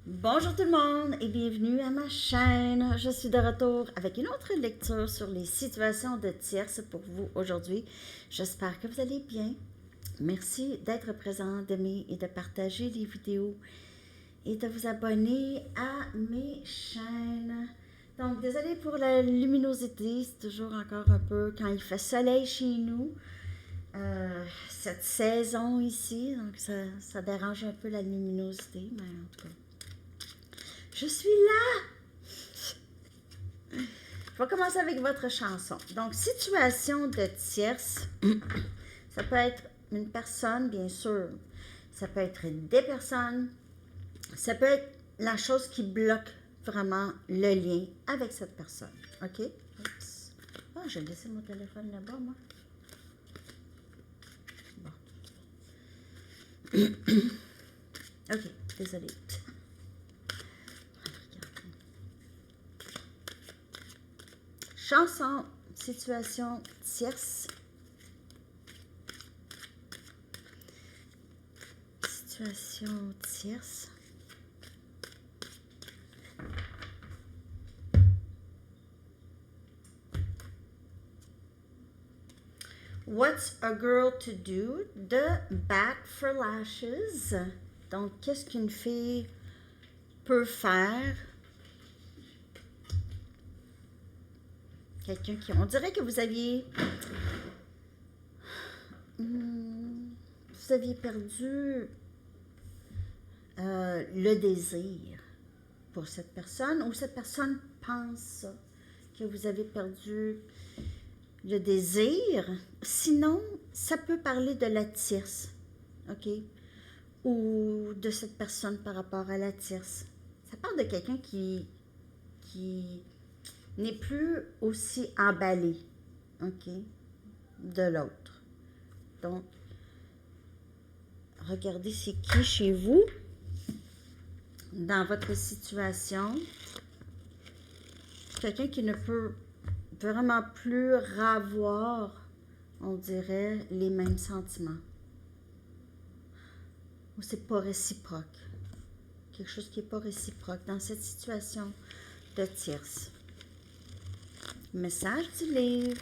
Bonjour tout le monde et bienvenue à ma chaîne. Je suis de retour avec une autre lecture sur les situations de tierces pour vous aujourd'hui. J'espère que vous allez bien. Merci d'être présent, d'aimer et de partager les vidéos et de vous abonner à mes chaînes. Donc, désolé pour la luminosité, c'est toujours encore un peu quand il fait soleil chez nous. Cette saison ici, donc ça dérange un peu la luminosité, mais en tout cas. Je suis là! Je vais commencer avec votre chanson. Donc, situation de tierce, ça peut être une personne, bien sûr. Ça peut être des personnes. Ça peut être la chose qui bloque vraiment le lien avec cette personne. OK? Oups. Ah, j'ai laissé mon téléphone là-bas, moi. Bon. OK, désolée. Chanson, situation tierce. Situation tierce. What's a girl to do? De Back for Lashes. Donc, qu'est-ce qu'une fille peut faire? Quelqu'un qui... On dirait que vous aviez... Vous aviez perdu le désir pour cette personne, ou cette personne pense que vous avez perdu le désir. Sinon, ça peut parler de la tierce, OK? Ou de cette personne par rapport à la tierce. Ça parle de quelqu'un qui n'est plus aussi emballé, OK, de l'autre. Donc, regardez c'est qui chez vous, dans votre situation. Quelqu'un qui ne peut vraiment plus ravoir, on dirait, les mêmes sentiments. Ou c'est pas réciproque. Quelque chose qui n'est pas réciproque dans cette situation de tierce. Message du livre.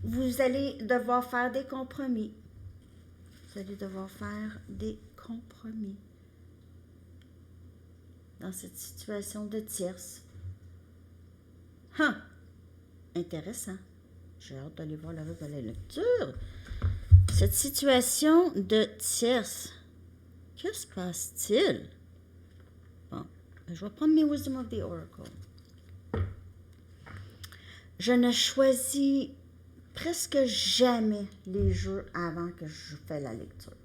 Vous allez devoir faire des compromis. Vous allez devoir faire des compromis dans cette situation de tierce. Intéressant. J'ai hâte d'aller voir le reste de la lecture. Cette situation de tierce, que se passe-t-il? Bon, je vais prendre mes Wisdom of the Oracle. Je ne choisis presque jamais les jeux avant que je fais la lecture.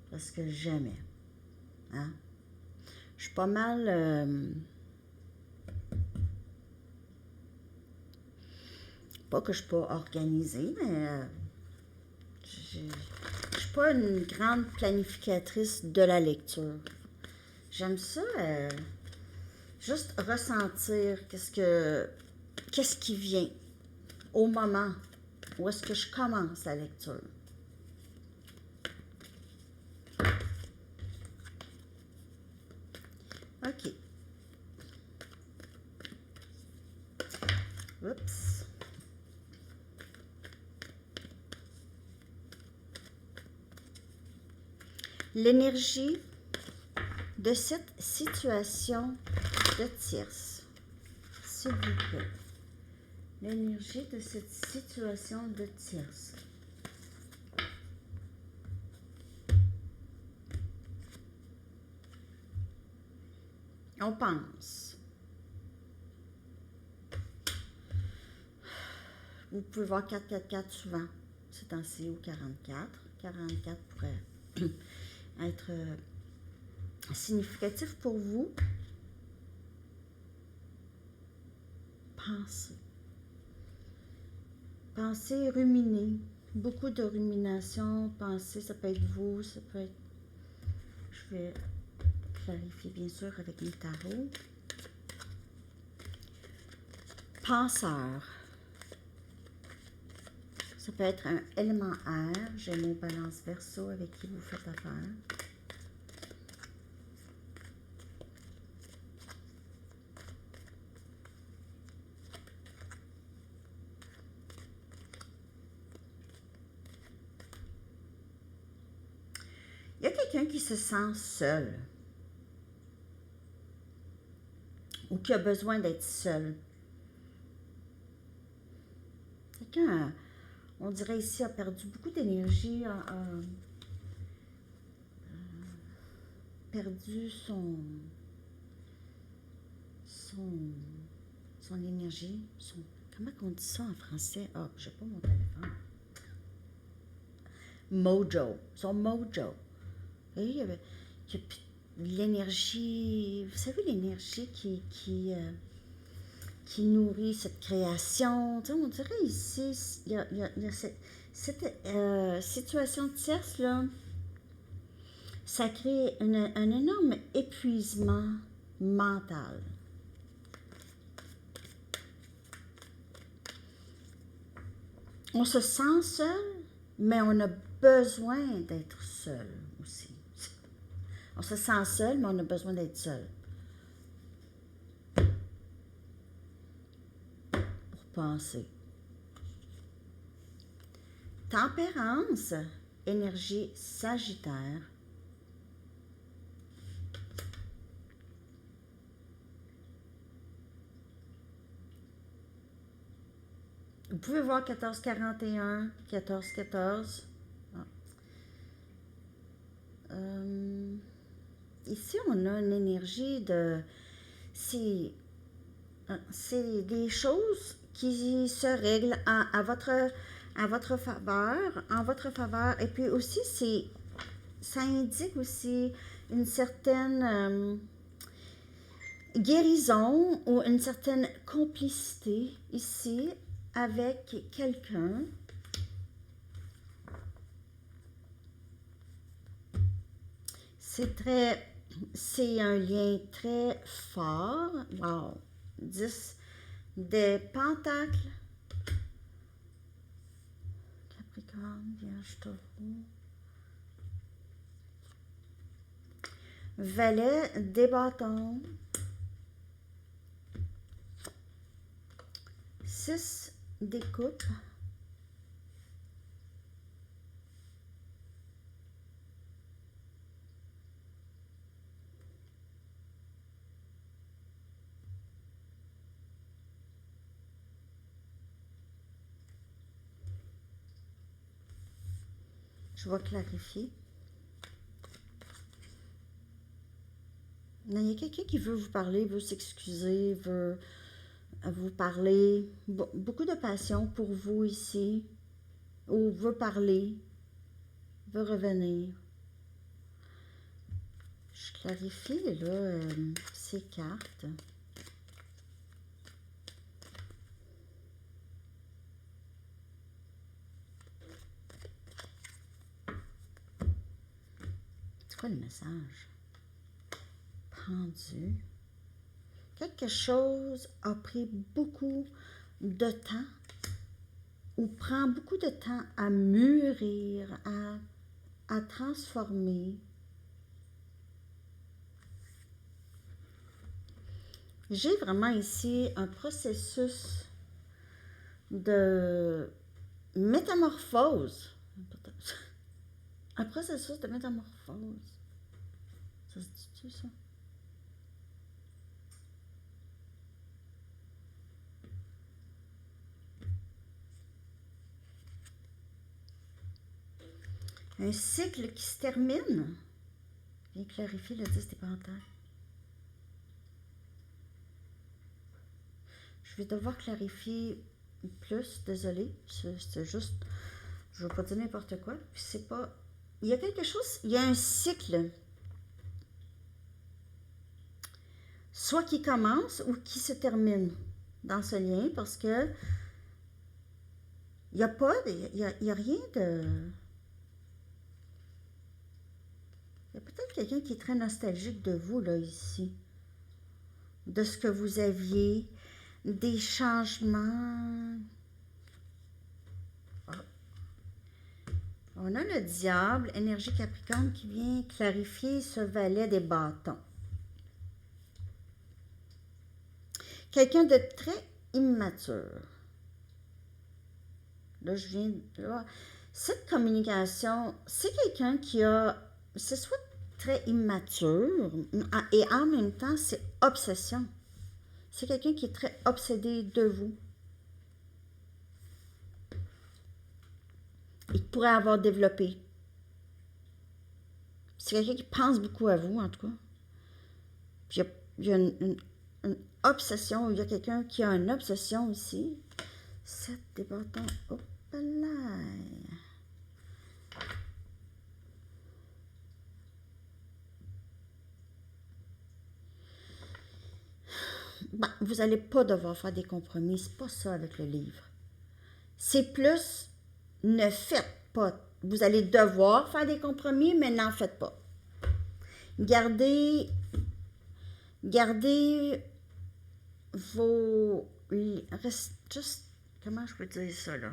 Presque jamais. Hein? Je suis pas mal... pas que je ne suis pas organisée, mais... je ne suis pas une grande planificatrice de la lecture. J'aime ça, juste ressentir qu'est-ce qui vient au moment où est-ce que je commence la lecture. OK. Oups. L'énergie de cette situation de tierce, s'il vous plaît. L'énergie de cette situation de tierce. On pense. Vous pouvez voir 444 souvent, c'est temps-ci, ou 44. 44 pourrait être significatif pour vous. Pensez. Pensez, ruminer. Beaucoup de rumination. Pensez, ça peut être vous, ça peut être... Je vais clarifier bien sûr avec mes tarots. Penseur. Ça peut être un élément air, Gémeaux, Balance, Verseau, avec qui vous faites affaire. Il y a quelqu'un qui se sent seul ou qui a besoin d'être seul. Quelqu'un, on dirait ici, a perdu beaucoup d'énergie, a perdu son énergie, comment on dit ça en français? Ah, j'ai pas mon téléphone. Mojo, son mojo. Et il y a l'énergie, vous savez, l'énergie qui nourrit cette création. Tu sais, on dirait ici, il y a cette situation tierce, là, ça crée un énorme épuisement mental. On se sent seul, mais on a besoin d'être seul aussi. On se sent seul, mais on a besoin d'être seul. Pour penser. Tempérance, énergie Sagittaire. Vous pouvez voir 1441, 1414. Ici, on a une énergie de... C'est des choses qui se règlent à votre faveur, en votre faveur. Et puis aussi, ça indique aussi une certaine guérison ou une certaine complicité ici avec quelqu'un. C'est un lien très fort. Wow! 10 de Pentacles. Capricorne, Vierge, Taureau. Valet des bâtons. 6 des coupes. Je vais clarifier. Il y a quelqu'un qui veut vous parler, veut s'excuser, veut vous parler. Beaucoup de passion pour vous ici. Ou veut parler, veut revenir. Je clarifie là ces cartes. C'est quoi le message? Pendu. Quelque chose a pris beaucoup de temps ou prend beaucoup de temps à mûrir, à transformer. J'ai vraiment ici un processus de métamorphose. Un processus de métamorphose. Ça se dit-tu, ça? Un cycle qui se termine. Viens clarifier le 10 des Pentacles. Je vais devoir clarifier plus, désolé. C'est juste, je ne veux pas dire n'importe quoi. Puis c'est pas... Il y a quelque chose, il y a un cycle. Soit qui commence ou qui se termine dans ce lien parce que il n'y a pas, il y a rien de... Il y a peut-être quelqu'un qui est très nostalgique de vous, là, ici. De ce que vous aviez, des changements. On a le diable, énergie Capricorne, qui vient clarifier ce valet des bâtons. Quelqu'un de très immature. Là, je viens de voir. Cette communication, c'est quelqu'un qui a... C'est soit très immature et en même temps, c'est obsession. C'est quelqu'un qui est très obsédé de vous. Il pourrait avoir développé. C'est quelqu'un qui pense beaucoup à vous, en tout cas. Puis il y a une obsession, il y a quelqu'un qui a une obsession ici. 7 des bâtons. Hop là. Ben, vous n'allez pas devoir faire des compromis. C'est pas ça avec le livre. C'est plus, ne faites pas. Vous allez devoir faire des compromis, mais n'en faites pas. Gardez vos... Juste, comment je peux dire ça, là?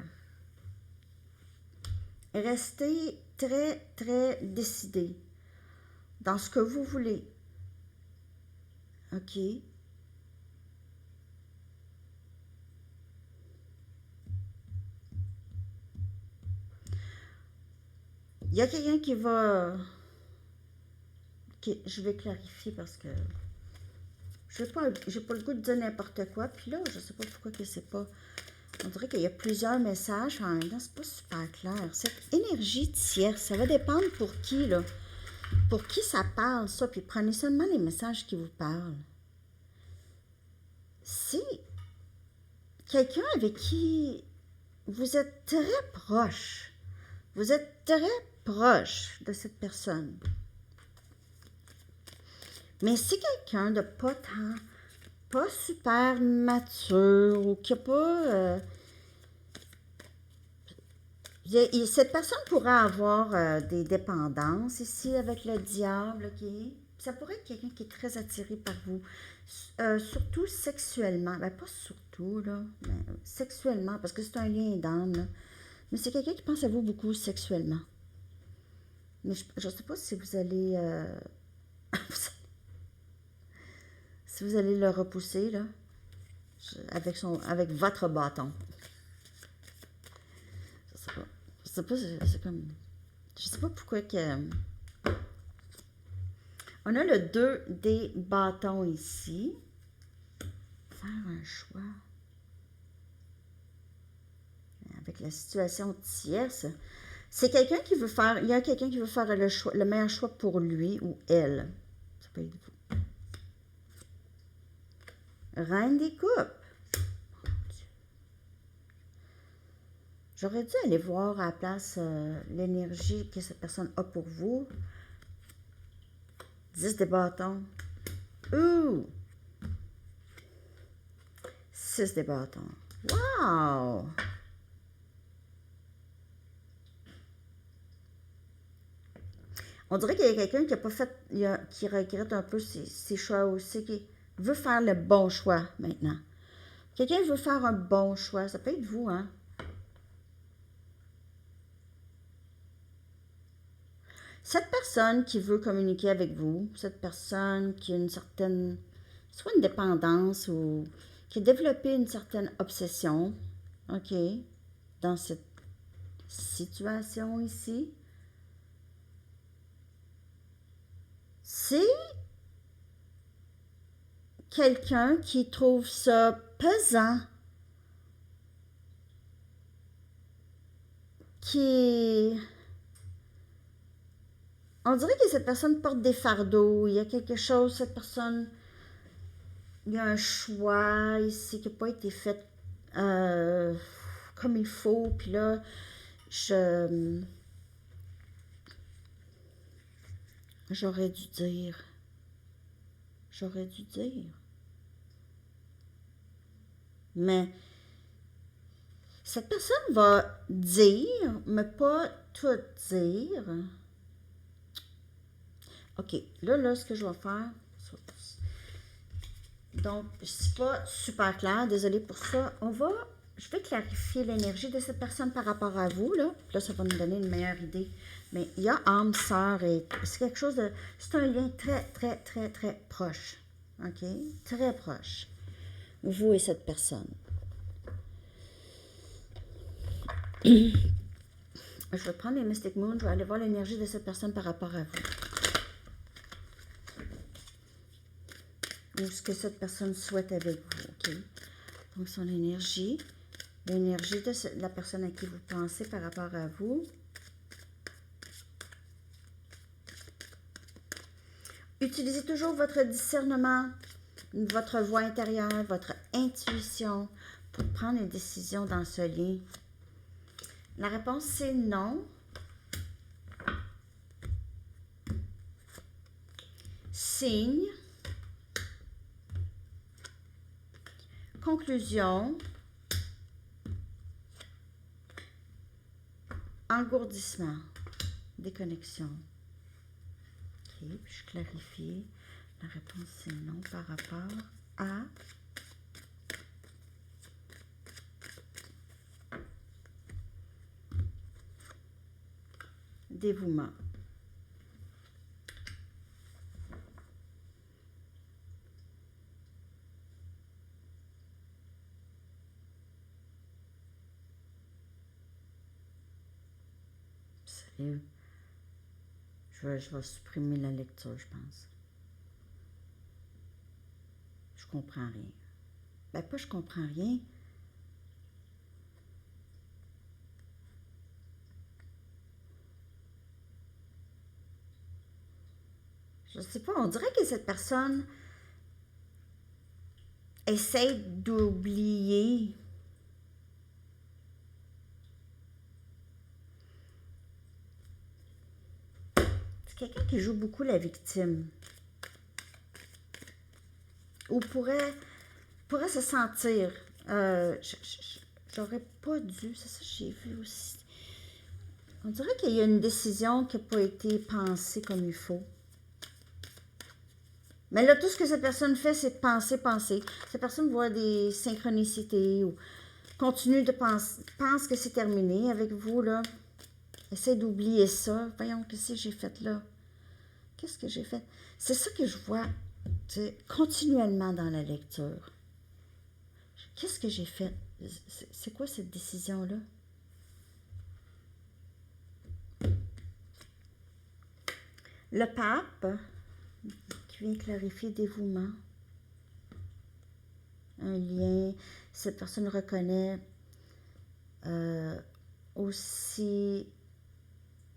Restez très, très décidé dans ce que vous voulez. OK? Il y a quelqu'un qui va... je vais clarifier parce que j'ai pas le goût de dire n'importe quoi. Puis là, je sais pas pourquoi que c'est pas... On dirait qu'il y a plusieurs messages en même temps. C'est pas super clair. Cette énergie tierce, ça va dépendre pour qui, là. Pour qui ça parle, ça. Puis prenez seulement les messages qui vous parlent. C'est quelqu'un avec qui vous êtes très proche. Vous êtes très proche de cette personne. Mais c'est quelqu'un de pas super mature ou qui n'a pas... cette personne pourrait avoir des dépendances ici avec le diable, ok? Ça pourrait être quelqu'un qui est très attiré par vous, surtout sexuellement. Ben, pas surtout, là, mais sexuellement, parce que c'est un lien d'âme, là. Mais c'est quelqu'un qui pense à vous beaucoup sexuellement. Mais je ne sais pas si vous allez... si vous allez le repousser, là, avec votre bâton. Je sais pas. Je sais pas, c'est comme... Je sais pas pourquoi que... On a le 2 des bâtons ici. Faire un choix. Avec la situation tierce, c'est quelqu'un qui veut faire... Il y a quelqu'un qui veut faire le meilleur choix pour lui ou elle. Ça peut être vous. Reine des coupes. J'aurais dû aller voir à la place l'énergie que cette personne a pour vous. 10 des bâtons. Ouh! 6 des bâtons. Wow! On dirait qu'il y a quelqu'un qui a pas fait, qui regrette un peu ses choix aussi, qui veut faire le bon choix maintenant. Quelqu'un veut faire un bon choix. Ça peut être vous, hein? Cette personne qui veut communiquer avec vous, cette personne qui a une certaine, soit une dépendance ou qui a développé une certaine obsession, OK, dans cette situation ici, c'est quelqu'un qui trouve ça pesant, qui... On dirait que cette personne porte des fardeaux, il y a quelque chose, cette personne, il y a un choix ici qui n'a pas été fait comme il faut, puis là, j'aurais dû dire, mais cette personne va dire, mais pas tout dire. OK, là, ce que je vais faire, donc, c'est pas super clair, désolée pour ça. On va je vais clarifier l'énergie de cette personne par rapport à vous, là. Là, ça va nous donner une meilleure idée. Mais il y a âme sœur et c'est quelque chose de... C'est un lien très, très, très, très proche. OK? Très proche. Vous et cette personne. Je vais prendre les Mystic Moon, je vais aller voir l'énergie de cette personne par rapport à vous. Ou ce que cette personne souhaite avec vous, OK? Donc, son énergie, l'énergie de la personne à qui vous pensez par rapport à vous. Utilisez toujours votre discernement, votre voix intérieure, votre intuition pour prendre une décision dans ce lien. La réponse, c'est non. Signe. Conclusion. Engourdissement. Déconnexion. OK, puis je clarifie. La réponse, c'est non par rapport à... dévouement. Sérieux? Je vais supprimer la lecture, je pense. Je comprends rien. Ben, pas je comprends rien. Je sais pas, on dirait que cette personne essaie d'oublier. C'est quelqu'un qui joue beaucoup la victime. Ou pourrait se sentir. J'aurais pas dû, c'est ça que j'ai vu aussi. On dirait qu'il y a une décision qui n'a pas été pensée comme il faut. Mais là, tout ce que cette personne fait, c'est penser. Cette personne voit des synchronicités ou continue de penser, pense que c'est terminé avec vous, là. Essaie d'oublier ça. Voyons, qu'est-ce que j'ai fait là? Qu'est-ce que j'ai fait? C'est ça que je vois continuellement dans la lecture. Qu'est-ce que j'ai fait? C'est quoi cette décision-là? Le pape, qui vient clarifier dévouement. Un lien. Cette personne reconnaît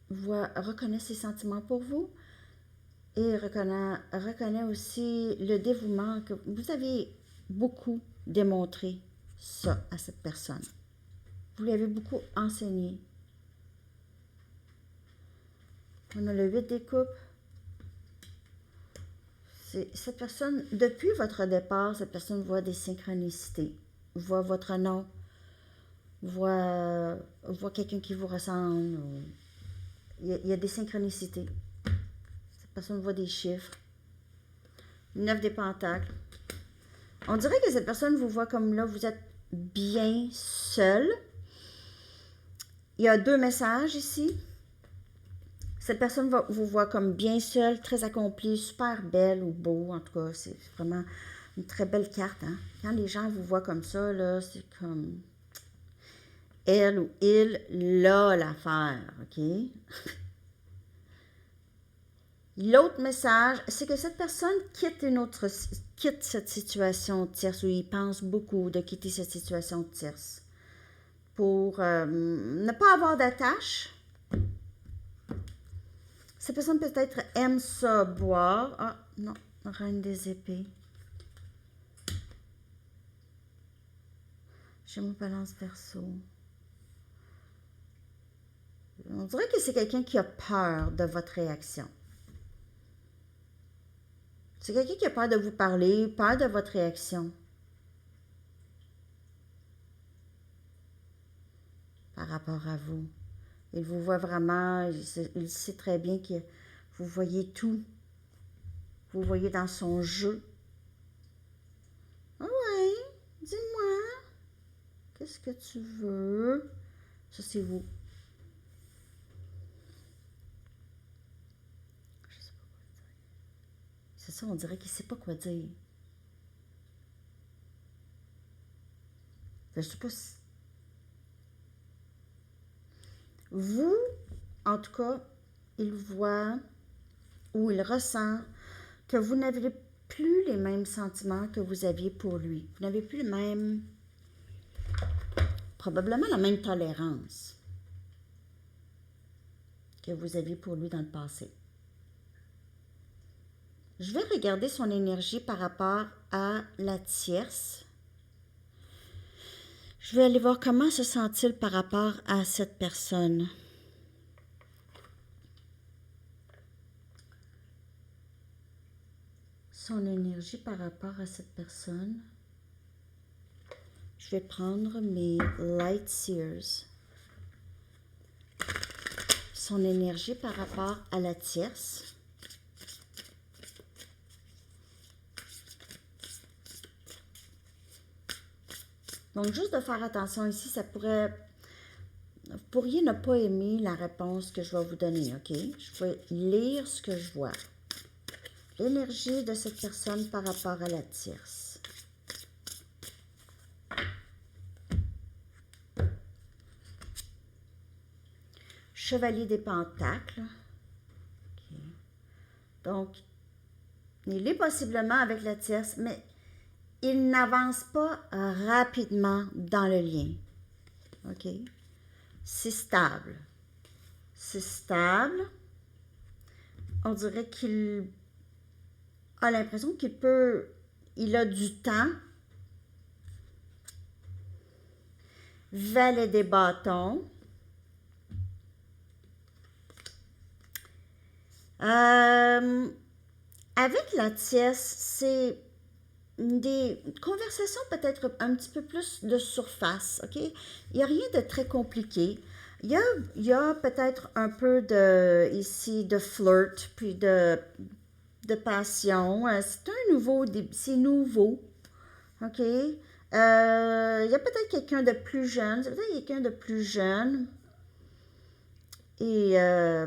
reconnaît ses sentiments pour vous et reconnaît aussi le dévouement que vous avez beaucoup démontré ça à cette personne. Vous lui avez beaucoup enseigné. On a le 8 des coupes. Cette personne, depuis votre départ, cette personne voit des synchronicités, voit votre nom, voit quelqu'un qui vous ressemble. Il y a des synchronicités. Cette personne voit des chiffres. 9 des pentacles. On dirait que cette personne vous voit comme là, vous êtes bien seul. Il y a 2 messages ici. Cette personne vous voit comme bien seule, très accomplie, super belle ou beau. En tout cas, c'est vraiment une très belle carte. Hein? Quand les gens vous voient comme ça, là, c'est comme elle ou il, là, l'affaire. OK? L'autre message, c'est que cette personne quitte cette situation tierce, ou il pense beaucoup de quitter cette situation tierce pour ne pas avoir d'attache. Cette personne peut-être aime ça boire. Ah, non, reine des épées. J'ai mon balance verso. On dirait que c'est quelqu'un qui a peur de votre réaction. C'est quelqu'un qui a peur de vous parler, peur de votre réaction. Par rapport à vous. Il vous voit vraiment, il sait très bien que vous voyez tout. Vous voyez dans son jeu. Ah ouais, dis-moi. Qu'est-ce que tu veux? Ça, c'est vous. Je sais pas quoi dire. C'est ça, on dirait qu'il ne sait pas quoi dire. Je sais pas si... Vous, en tout cas, il voit ou il ressent que vous n'avez plus les mêmes sentiments que vous aviez pour lui. Vous n'avez plus le même... probablement la même tolérance que vous aviez pour lui dans le passé. Je vais regarder son énergie par rapport à la tierce. Je vais aller voir comment se sent-il par rapport à cette personne. Son énergie par rapport à cette personne. Je vais prendre mes Light Seers. Son énergie par rapport à la tierce. Donc, juste de faire attention ici, ça pourrait... Vous pourriez ne pas aimer la réponse que je vais vous donner, OK? Je vais lire ce que je vois. L'énergie de cette personne par rapport à la tierce. Chevalier des Pentacles. Okay. Donc, il est possiblement avec la tierce, mais il n'avance pas rapidement dans le lien. OK? C'est stable. C'est stable. On dirait qu'il a l'impression qu'il peut... Il a du temps. Valet des bâtons. Avec la tierce, c'est des conversations peut-être un petit peu plus de surface, OK? Il n'y a rien de très compliqué. Il y a peut-être un peu de, ici, de flirt, puis de passion. C'est nouveau, OK? Il y a peut-être quelqu'un de plus jeune, et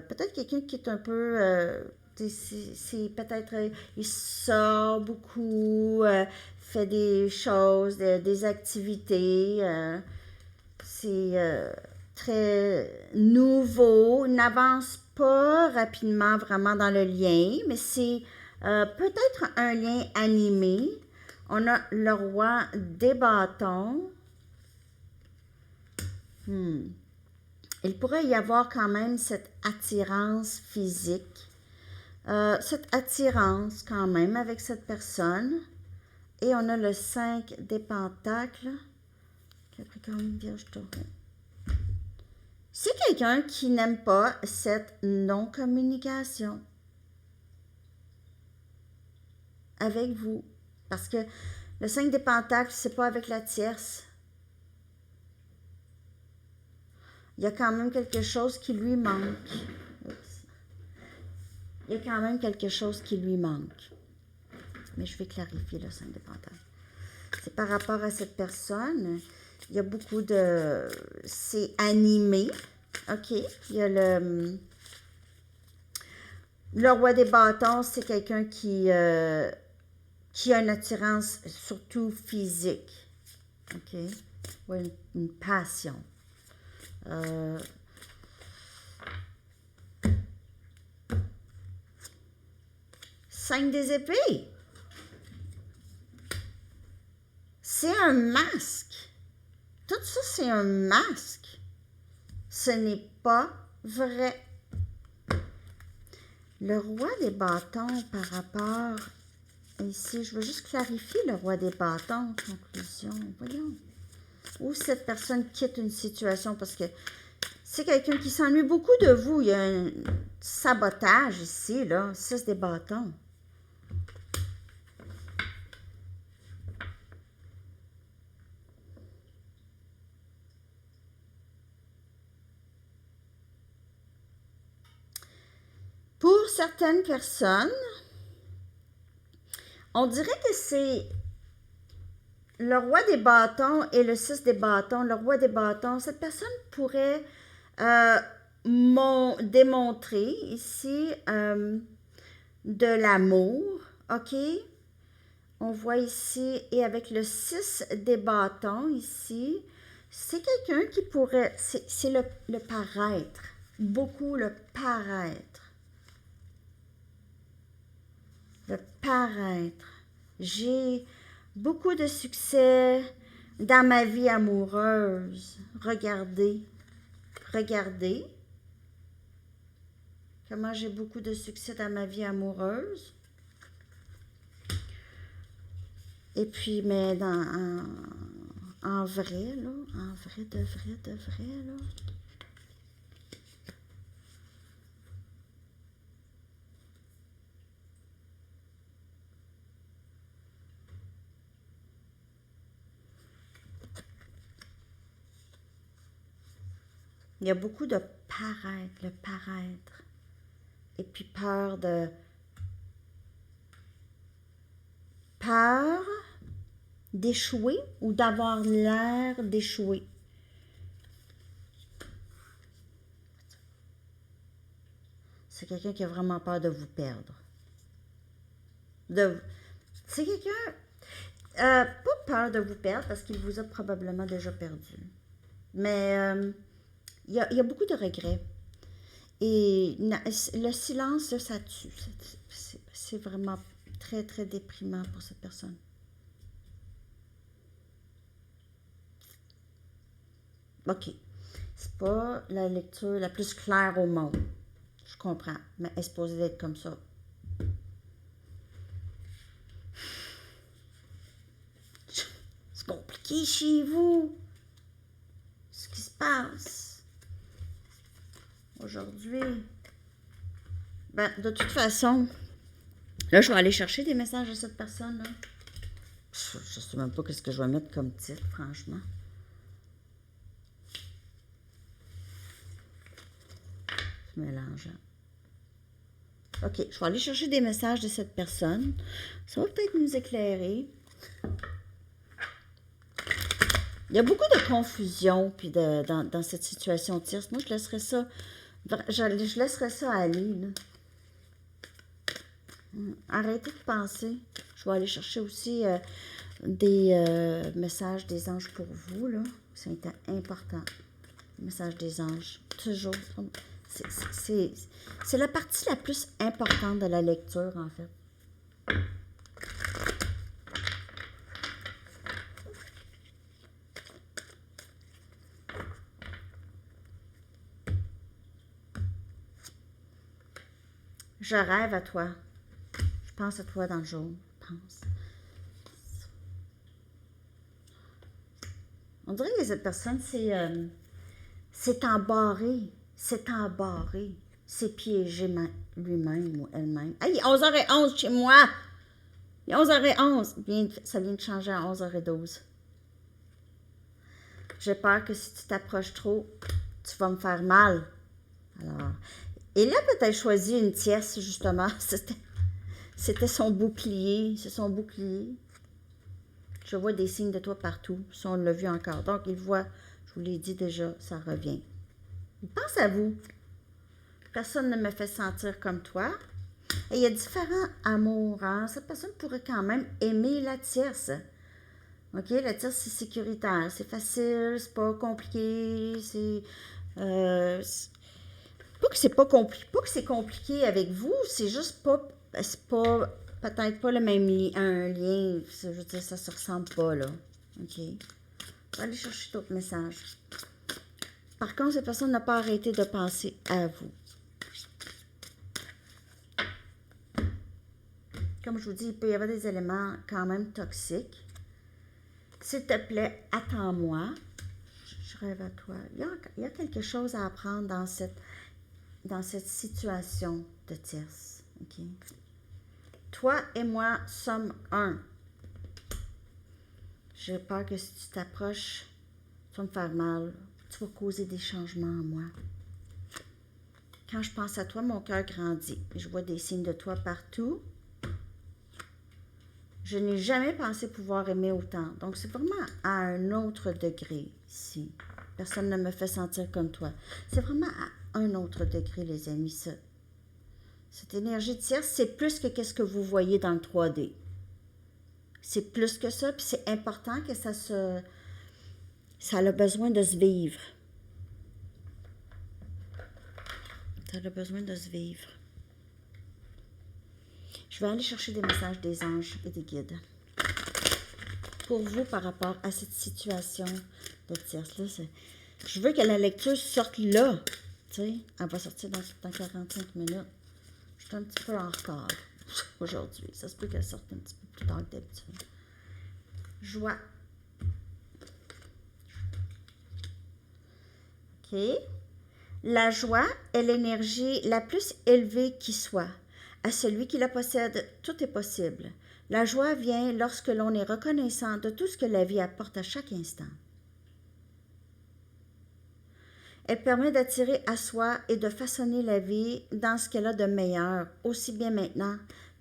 peut-être quelqu'un qui est un peu... c'est peut-être, il sort beaucoup, fait des choses, des activités. C'est très nouveau, n'avance pas rapidement vraiment dans le lien, mais c'est peut-être un lien animé. On a le roi des bâtons. Il pourrait y avoir quand même cette attirance physique. Cette attirance quand même avec cette personne. Et on a le 5 des pentacles. Capricorne, Vierge, Taureau. C'est quelqu'un qui n'aime pas cette non-communication avec vous. Parce que le 5 des pentacles, c'est pas avec la tierce. Il y a quand même quelque chose qui lui manque. Il y a quand même quelque chose qui lui manque. Mais je vais clarifier le 5 de pentacles. C'est par rapport à cette personne. Il y a beaucoup de... C'est animé. OK. Il y a le roi des bâtons, c'est quelqu'un qui a une attirance surtout physique. OK. Ou une passion. 5 des épées. C'est un masque. Tout ça, c'est un masque. Ce n'est pas vrai. Le roi des bâtons par rapport... Ici, je veux juste clarifier le roi des bâtons. Conclusion. Voyons. Où cette personne quitte une situation parce que c'est quelqu'un qui s'ennuie beaucoup de vous. Il y a un sabotage ici, là. 6 des bâtons. Pour certaines personnes, on dirait que c'est le roi des bâtons et le 6 des bâtons. Le roi des bâtons, cette personne pourrait démontrer ici de l'amour, ok? On voit ici, et avec le 6 des bâtons ici, c'est quelqu'un qui pourrait, c'est le paraître, beaucoup le paraître. Le paraître. J'ai beaucoup de succès dans ma vie amoureuse. Regardez, regardez comment j'ai beaucoup de succès dans ma vie amoureuse. Et puis, mais en vrai, là, en vrai, de vrai, là. Il y a beaucoup de paraître, le paraître. Et puis peur d'échouer ou d'avoir l'air d'échouer. C'est quelqu'un qui a vraiment peur de vous perdre. C'est quelqu'un, pas peur de vous perdre parce qu'il vous a probablement déjà perdu. Mais il y a beaucoup de regrets. Et le silence, là, ça tue. C'est vraiment très, très déprimant pour cette personne. OK. C'est pas la lecture la plus claire au monde. Je comprends. Mais elle est supposée d'être comme ça. C'est compliqué chez vous. Ce qui se passe aujourd'hui. Ben, de toute façon, là, je vais aller chercher des messages de cette personne-là. Je ne sais même pas ce que je vais mettre comme titre, franchement. C'est mélangeant. OK, je vais aller chercher des messages de cette personne. Ça va peut-être nous éclairer. Il y a beaucoup de confusion puis dans cette situation tierce. Moi, je laisserais ça aller. Là. Arrêtez de penser. Je vais aller chercher aussi des messages des anges pour vous. Là. C'est important. Message des anges. Toujours. C'est la partie la plus importante de la lecture, en fait. Je rêve à toi. Je pense à toi dans le jour. Je pense. On dirait que cette personne, c'est embarré. C'est embarré. C'est piégé lui-même ou elle-même. Hey, 11h11 chez moi! Il est 11h11. Ça vient de changer à 11h12. J'ai peur que si tu t'approches trop, tu vas me faire mal. Alors, et là, peut-être choisi une tierce, justement. C'était son bouclier. C'est son bouclier. Je vois des signes de toi partout. Si on l'a vu encore. Donc, il voit, je vous l'ai dit déjà, ça revient. Il pense à vous. Personne ne me fait sentir comme toi. Et il y a différents amours. Hein? Cette personne pourrait quand même aimer la tierce. OK? La tierce, c'est sécuritaire. C'est facile, c'est pas compliqué. Pas que c'est pas compliqué. Pas que c'est compliqué avec vous. C'est juste pas. C'est pas. Peut-être pas le même un lien. Je veux dire, ça se ressemble pas, là. OK? Je vais aller chercher d'autres messages. Par contre, cette personne n'a pas arrêté de penser à vous. Comme je vous dis, il peut y avoir des éléments quand même toxiques. S'il te plaît, attends-moi. Je rêve à toi. Il y a quelque chose à apprendre dans cette situation de tierce. OK? Toi et moi sommes un. J'ai peur que si tu t'approches, tu vas me faire mal. Tu vas causer des changements en moi. Quand je pense à toi, mon cœur grandit. Je vois des signes de toi partout. Je n'ai jamais pensé pouvoir aimer autant. Donc, c'est vraiment à un autre degré ici. Personne ne me fait sentir comme toi. C'est vraiment à un autre degré, les amis, ça. Cette énergie de tierce, c'est plus que qu'est-ce que vous voyez dans le 3D. C'est plus que ça, puis c'est important que ça a besoin de se vivre. Ça a besoin de se vivre. Je vais aller chercher des messages des anges et des guides. Pour vous, par rapport à cette situation de tierce-là, je veux que la lecture sorte là. Tu sais, elle va sortir dans 45 minutes. Je suis un petit peu en retard aujourd'hui. Ça se peut qu'elle sorte un petit peu plus tard que d'habitude. Joie. OK. La joie est l'énergie la plus élevée qui soit. À celui qui la possède, tout est possible. La joie vient lorsque l'on est reconnaissant de tout ce que la vie apporte à chaque instant. Elle permet d'attirer à soi et de façonner la vie dans ce qu'elle a de meilleur, aussi bien maintenant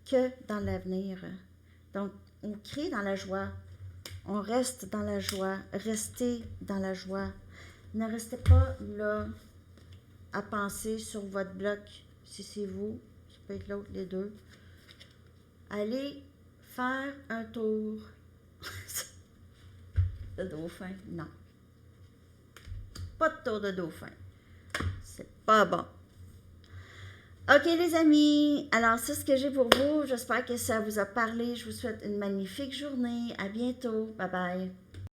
que dans l'avenir. Donc, on crée dans la joie, on reste dans la joie, restez dans la joie. Ne restez pas là à penser sur votre bloc, si c'est vous, ça peut être l'autre, les deux. Allez faire un tour. De dauphin, non. Pas de tour de dauphin. C'est pas bon. OK, les amis. Alors, c'est ce que j'ai pour vous. J'espère que ça vous a parlé. Je vous souhaite une magnifique journée. À bientôt. Bye bye.